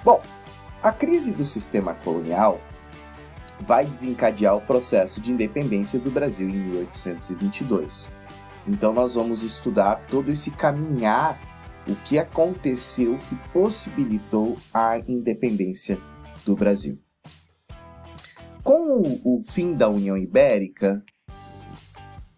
Bom, a crise do sistema colonial vai desencadear o processo de independência do Brasil em 1822. Então nós vamos estudar todo esse caminhar, o que aconteceu que possibilitou a independência do Brasil. Com o fim da União Ibérica,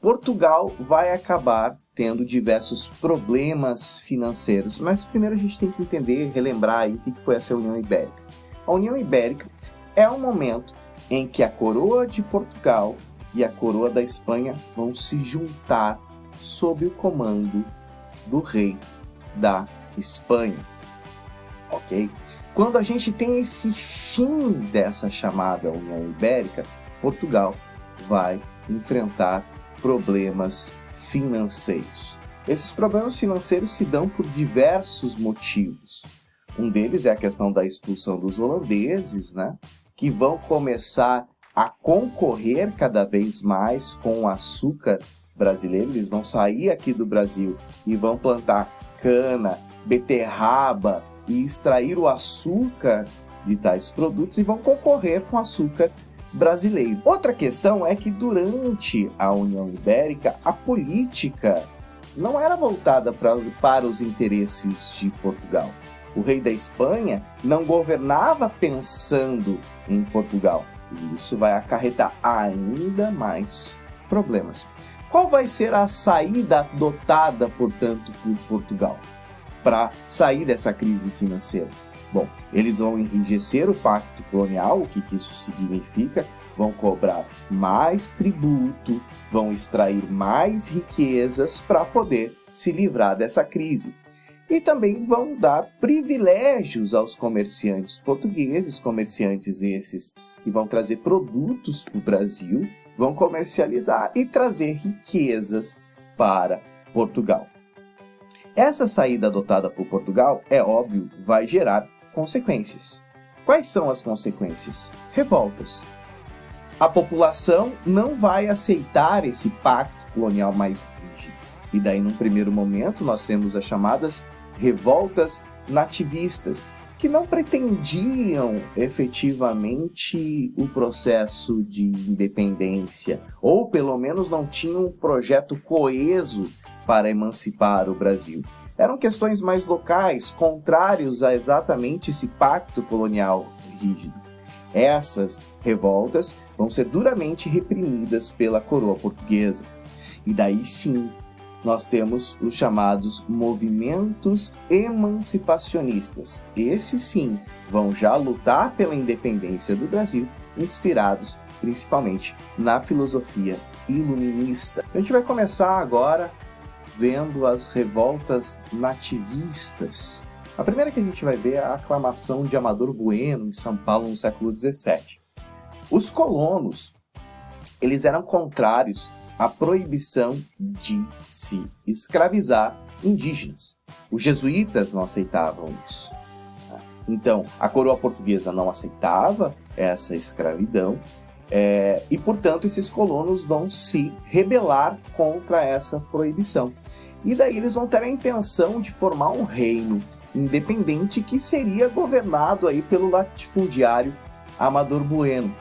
Portugal vai acabar tendo diversos problemas financeiros, mas primeiro a gente tem que entender, relembrar aí o que foi essa União Ibérica. A União Ibérica é um momento em que a coroa de Portugal e a coroa da Espanha vão se juntar sob o comando do rei da Espanha, ok? Quando a gente tem esse fim dessa chamada União Ibérica, Portugal vai enfrentar problemas financeiros. Esses problemas financeiros se dão por diversos motivos. Um deles é a questão da expulsão dos holandeses, né? Que vão começar a concorrer cada vez mais com o açúcar brasileiro. Eles vão sair aqui do Brasil e vão plantar cana, beterraba e extrair o açúcar de tais produtos e vão concorrer com o açúcar brasileiro. Outra questão é que durante a União Ibérica, a política não era voltada para os interesses de Portugal. O rei da Espanha não governava pensando em Portugal. E isso vai acarretar ainda mais problemas. Qual vai ser a saída adotada, portanto, por Portugal para sair dessa crise financeira? Bom, eles vão enrijecer o pacto colonial, o que isso significa? Vão cobrar mais tributo, vão extrair mais riquezas para poder se livrar dessa crise. E também vão dar privilégios aos comerciantes portugueses, comerciantes esses que vão trazer produtos para o Brasil, vão comercializar e trazer riquezas para Portugal. Essa saída adotada por Portugal, é óbvio, vai gerar consequências. Quais são as consequências? Revoltas. A população não vai aceitar esse pacto colonial mais rígido. E daí, num primeiro momento, nós temos as chamadas revoltas nativistas, que não pretendiam efetivamente o processo de independência, ou pelo menos não tinham um projeto coeso para emancipar o Brasil. Eram questões mais locais, contrários a exatamente esse pacto colonial rígido. Essas revoltas vão ser duramente reprimidas pela coroa portuguesa. E daí sim, nós temos os chamados movimentos emancipacionistas. Esses sim vão já lutar pela independência do Brasil, inspirados principalmente na filosofia iluminista. A gente vai começar agora vendo as revoltas nativistas. A primeira que a gente vai ver é a aclamação de Amador Bueno em São Paulo no século XVII. Os colonos, eles eram contrários à proibição de se escravizar indígenas. Os jesuítas não aceitavam isso. Então, a coroa portuguesa não aceitava essa escravidão e, portanto, esses colonos vão se rebelar contra essa proibição. E daí eles vão ter a intenção de formar um reino independente que seria governado aí pelo latifundiário Amador Bueno.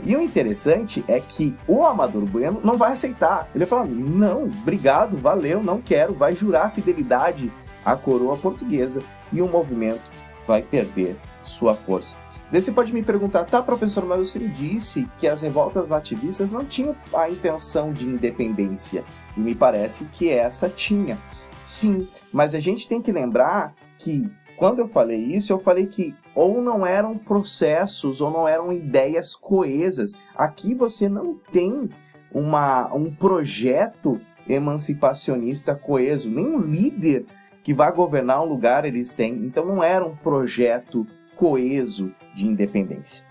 E o interessante é que o Amador Bueno não vai aceitar. Ele vai falar, não, obrigado, valeu, não quero, vai jurar fidelidade à coroa portuguesa e o movimento vai perder sua força. Daí você pode me perguntar, tá, professor, mas você me disse que as revoltas nativistas não tinham a intenção de independência. E me parece que essa tinha. Sim, mas a gente tem que lembrar que, quando eu falei isso, eu falei que ou não eram processos, ou não eram ideias coesas. Aqui você não tem um projeto emancipacionista coeso, nem um líder que vai governar um lugar eles têm. Então não era um projeto coeso de independência.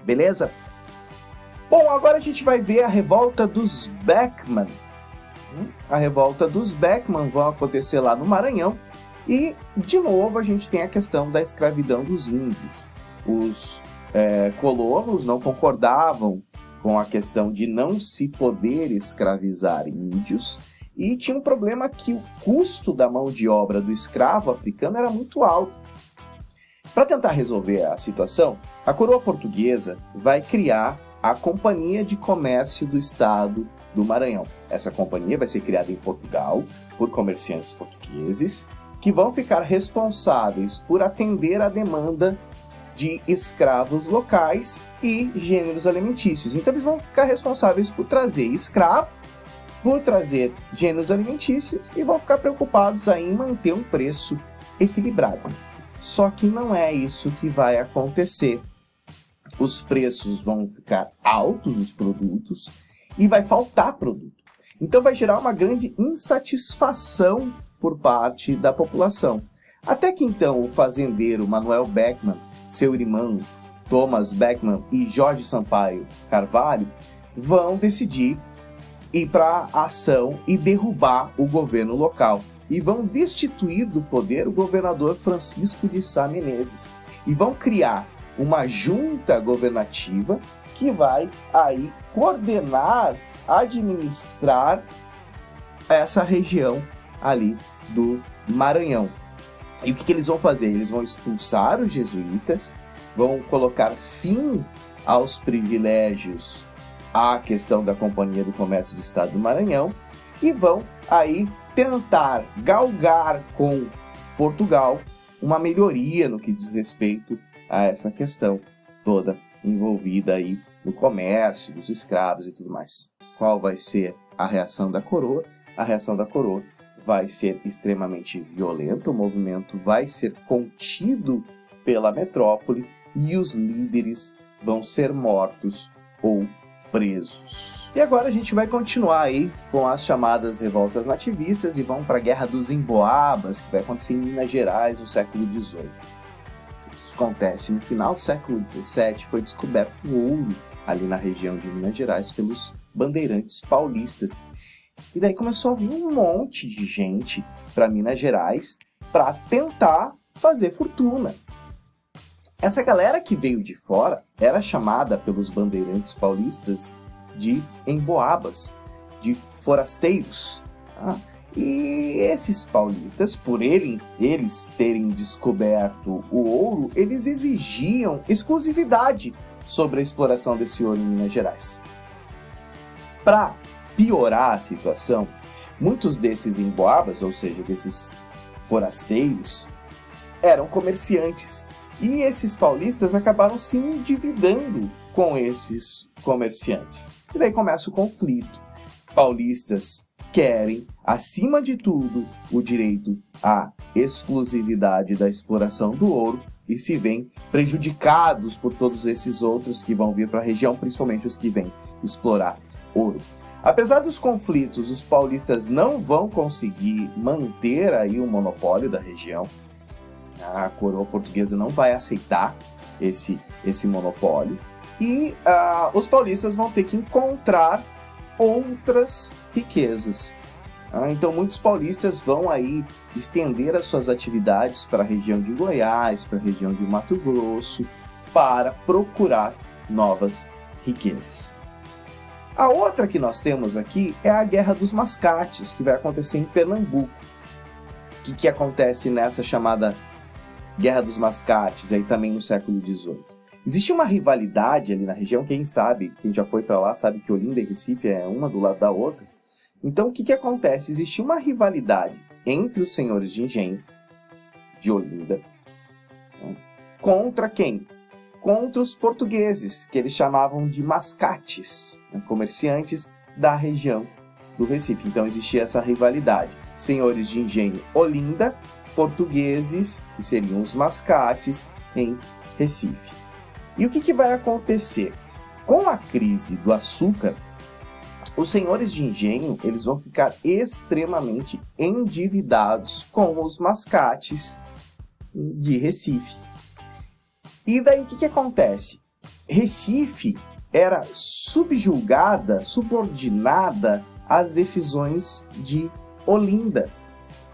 Beleza? Bom, agora a gente vai ver a revolta dos Beckman. A revolta dos Beckman vai acontecer lá no Maranhão. E, de novo, a gente tem a questão da escravidão dos índios. Os colonos não concordavam com a questão de não se poder escravizar índios e tinha um problema que o custo da mão de obra do escravo africano era muito alto. Para tentar resolver a situação, a coroa portuguesa vai criar a Companhia de Comércio do Estado do Maranhão. Essa companhia vai ser criada em Portugal por comerciantes portugueses que vão ficar responsáveis por atender a demanda de escravos locais e gêneros alimentícios. Então eles vão ficar responsáveis por trazer escravo, por trazer gêneros alimentícios e vão ficar preocupados aí em manter um preço equilibrado. Só que não é isso que vai acontecer. Os preços vão ficar altos dos produtos e vai faltar produto. Então vai gerar uma grande insatisfação por parte da população. Até que então o fazendeiro Manuel Beckman, seu irmão Thomas Beckman e Jorge Sampaio Carvalho vão decidir ir para a ação e derrubar o governo local. E vão destituir do poder o governador Francisco de Sá Menezes. E vão criar uma junta governativa que vai aí coordenar, administrar essa região ali do Maranhão. E o que eles vão fazer? Eles vão expulsar os jesuítas, vão colocar fim aos privilégios à questão da Companhia do Comércio do Estado do Maranhão e vão aí tentar galgar com Portugal uma melhoria no que diz respeito a essa questão toda envolvida aí no comércio, dos escravos e tudo mais. Qual vai ser a reação da coroa? A reação da coroa vai ser extremamente violenta, o movimento vai ser contido pela metrópole e os líderes vão ser mortos ou presos. E agora a gente vai continuar aí com as chamadas revoltas nativistas e vamos para a Guerra dos Emboabas, que vai acontecer em Minas Gerais no século XVIII. O que acontece? No final do século XVII foi descoberto ouro ali na região de Minas Gerais pelos bandeirantes paulistas. E daí começou a vir um monte de gente para Minas Gerais para tentar fazer fortuna. Essa galera que veio de fora era chamada pelos bandeirantes paulistas de emboabas, de forasteiros. Tá? E esses paulistas, por eles terem descoberto o ouro, eles exigiam exclusividade sobre a exploração desse ouro em Minas Gerais. Para piorar a situação, muitos desses emboabas, ou seja, desses forasteiros, eram comerciantes. E esses paulistas acabaram se endividando com esses comerciantes. E daí começa o conflito. Paulistas querem, acima de tudo, o direito à exclusividade da exploração do ouro e se veem prejudicados por todos esses outros que vão vir para a região, principalmente os que vêm explorar ouro. Apesar dos conflitos, os paulistas não vão conseguir manter aí o monopólio da região. A coroa portuguesa não vai aceitar esse monopólio e os paulistas vão ter que encontrar outras riquezas. Então muitos paulistas vão aí estender as suas atividades para a região de Goiás, para a região de Mato Grosso, para procurar novas riquezas. A outra que nós temos aqui é a Guerra dos Mascates, que vai acontecer em Pernambuco. O que acontece nessa chamada Guerra dos Mascates, aí também no século XVIII? Existe uma rivalidade ali na região, quem sabe, quem já foi para lá sabe que Olinda e Recife é uma do lado da outra. Então o que acontece? Existe uma rivalidade entre os senhores de engenho de Olinda, né, contra quem? Contra os portugueses, que eles chamavam de mascates, né, comerciantes da região do Recife. Então existia essa rivalidade. Senhores de engenho Olinda, portugueses, que seriam os mascates, em Recife. E o que vai acontecer? Com a crise do açúcar, os senhores de engenho eles vão ficar extremamente endividados com os mascates de Recife. E daí o que acontece? Recife era subjugada, subordinada às decisões de Olinda.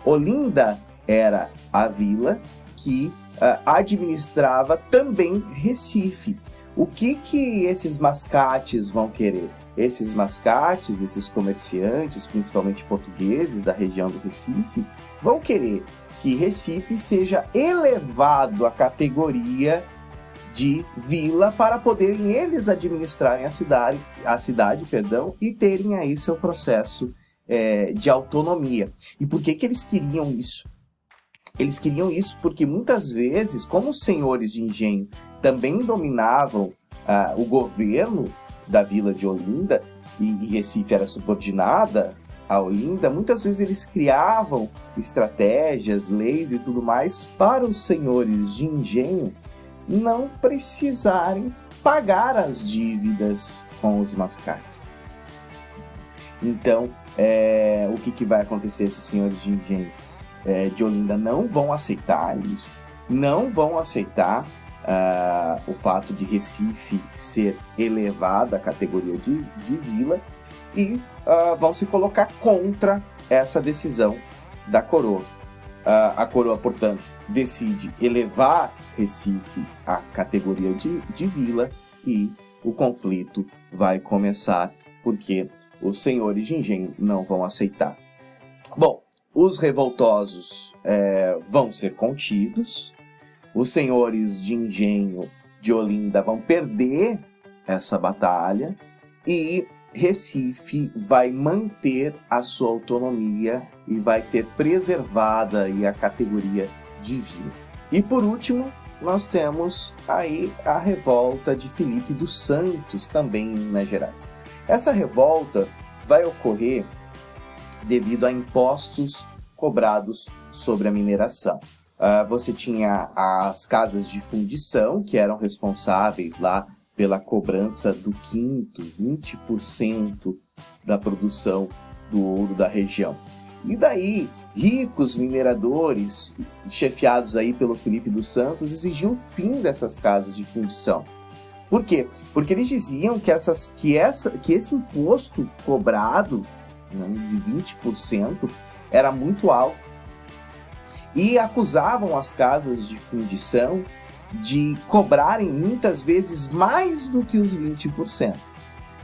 Olinda era a vila que administrava também Recife. O que esses mascates vão querer? Esses mascates, esses comerciantes, principalmente portugueses da região do Recife, vão querer que Recife seja elevado à categoria de vila para poderem eles administrarem a cidade, e terem aí seu processo de autonomia. E por que eles queriam isso? Eles queriam isso porque muitas vezes, como os senhores de engenho também dominavam o governo da vila de Olinda, e Recife era subordinada a Olinda, muitas vezes eles criavam estratégias, leis e tudo mais para os senhores de engenho não precisarem pagar as dívidas com os mascates. Então, o que vai acontecer? Esses senhores de engenho de Olinda não vão aceitar isso, não vão aceitar o fato de Recife ser elevada à categoria de vila e vão se colocar contra essa decisão da coroa. A coroa, portanto, decide elevar Recife à categoria de vila e o conflito vai começar porque os senhores de engenho não vão aceitar. Bom, os revoltosos vão ser contidos, os senhores de engenho de Olinda vão perder essa batalha e Recife vai manter a sua autonomia e vai ter preservada aí a categoria de vila. E por último, nós temos aí a revolta de Felipe dos Santos, também em Minas Gerais. Essa revolta vai ocorrer devido a impostos cobrados sobre a mineração. Você tinha as casas de fundição, que eram responsáveis lá pela cobrança do quinto, 20% da produção do ouro da região. E daí, ricos mineradores, chefiados aí pelo Felipe dos Santos, exigiam o fim dessas casas de fundição. Por quê? Porque eles diziam que esse imposto cobrado, né, de 20% era muito alto e acusavam as casas de fundição de cobrarem muitas vezes mais do que os 20%.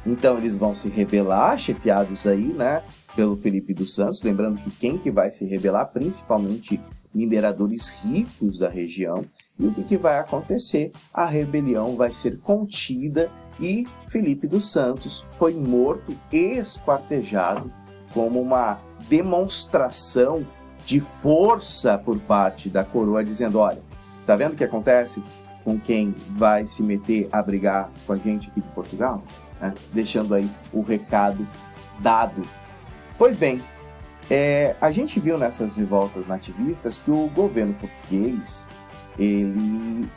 Então eles vão se rebelar, chefiados aí, né, pelo Felipe dos Santos, lembrando que quem que vai se rebelar, principalmente mineradores ricos da região. E o que vai acontecer? A rebelião vai ser contida e Felipe dos Santos foi morto e esquartejado como uma demonstração de força por parte da coroa, dizendo, olha, tá vendo o que acontece com quem vai se meter a brigar com a gente aqui de Portugal? Deixando aí o recado dado. Pois bem, a gente viu nessas revoltas nativistas que o governo português, ele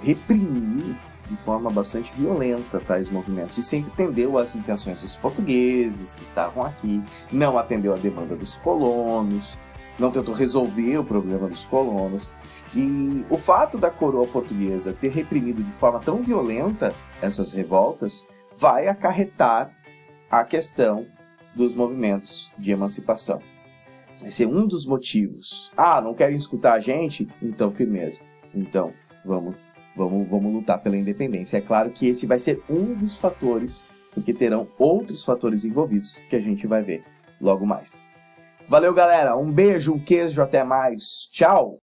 reprimiu de forma bastante violenta tais movimentos e sempre atendeu às intenções dos portugueses que estavam aqui, não atendeu à demanda dos colonos, não tentou resolver o problema dos colonos. E o fato da coroa portuguesa ter reprimido de forma tão violenta essas revoltas vai acarretar a questão dos movimentos de emancipação. Esse é um dos motivos. Não querem escutar a gente? Então, firmeza. Então, vamos lutar pela independência. É claro que esse vai ser um dos fatores, porque terão outros fatores envolvidos que a gente vai ver logo mais. Valeu, galera. Um beijo, um queijo, até mais. Tchau!